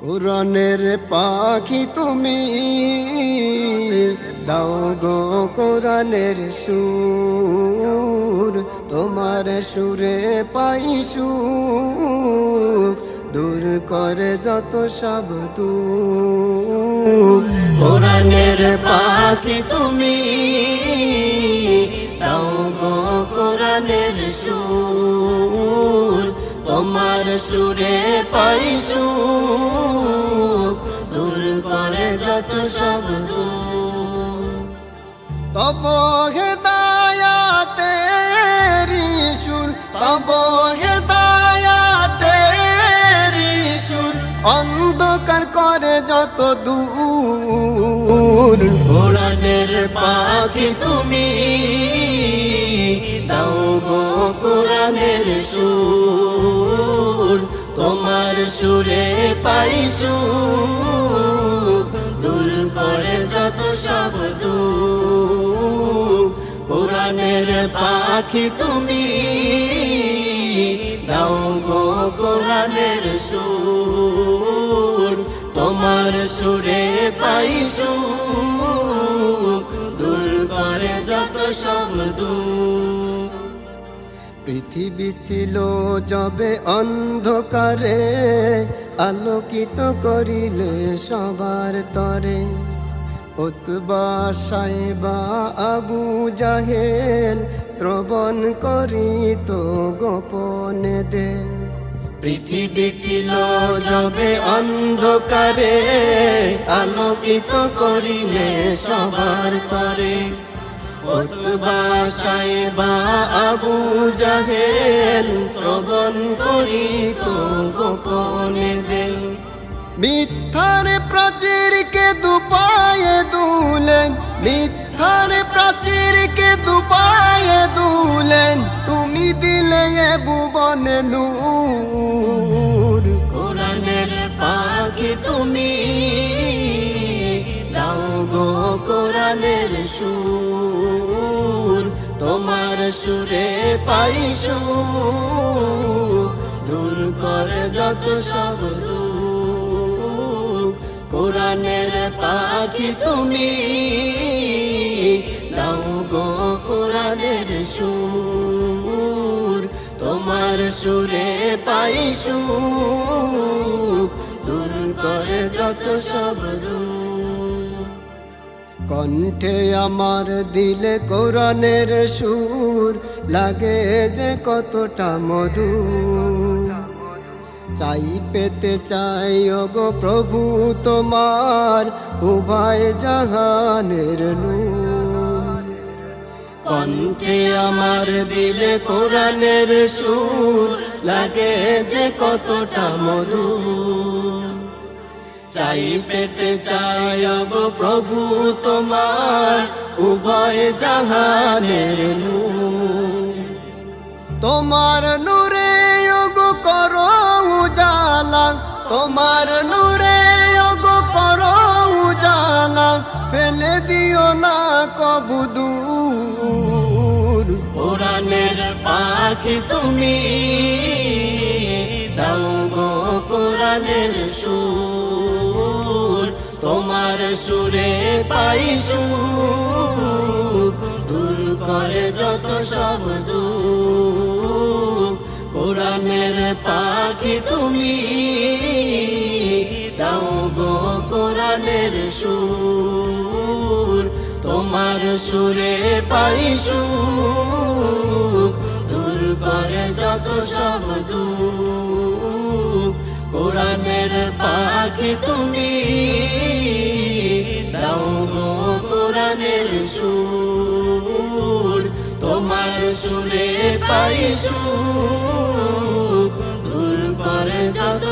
কোরআনের পাখি তুমি, দাও গো কোরআনের সুর, তোমার সুরে পাই সুখ, দূর করে যত সব দুঃখ। কোরআনের পাখি তুমি, দাও গো কোরআনের সুর, তোমার সুরে পাই সুখ, দূর করে যত সব দুঃখ। তব হেদায়াতের সুর, তব হেদায়াতের সুর, অন্ধকার করে যত দূর। কোরআনের পাখি তুমি, দাও গো কোরআনের সুর, তোমার সুরে পাই সুখ, দূর করে যত সব দুঃখ। কোরআনের পাখি তুমি, দাও গো কোরআনের সুর, তোমার সুরে পাই সুখ, দূর করে যত সব দুঃখ। পৃথিবী ছিল যবে অন্ধকারে, আলোকিত করিলে সবার তরে। উতবা সাইবা আবু জাহেল, শ্রবণ করিত গোপনে দে। পৃথিবী ছিল যবে অন্ধকারে, আলোকিত করিলে সবার তরে। উতবা সাইবা আবু জাহেল, শ্রবণ করিত গোপনে দে। মিথ্যার প্রাচীরকে দুপায়ে দুলেন, মিথ্যার প্রাচীরকে দুপায়ে দুলেন, তুমি দিলে এ ভুবনে নূর। কোরআনের পাখি তুমি, দাও গো কোরআনের সুর, তোমার সুরে পাই সুখ, দূর করে যত সব দুঃখ। কোরআনের পাখি তুমি, দাও গো কোরআনের সুর, তোমার সুরে পাই সুখ, দূর করে যত সব দুঃখ। কণ্ঠে আমার দিলে কোরআনের সুর, লাগে যে কতটা মধুর। চাই পেতে চাই ওগো প্রভু তোমার, উভয় জাহানের নূর। কণ্ঠে আমার দিলে কোরআনের সুর, লাগে যে কতটা মধুর। চাই পেতে চাই ওগো প্রভু তোমার, উভয় জাহানের নূর। তোমার নূরে ওগো করো উজালা, তোমার নূরে ওগো করো উজালা, ফেলে দিও না কবু দূর। কোরআনের পাখি তুমি, দাও গো কোরআনের সুর, তোমার সুরে পাই সুখ, দূর করে যত সব দুঃখ। কোরআনের পাখি তুমি, দাও গো কোরআনের সুর, তোমার সুরে পাই সুখ, দূর করে যত সব দুঃখ। কোরআনের পাখি তুমি, দাও গো কোরআনের সুর, তোমার সুরে পাই সুখ, দূর করে যত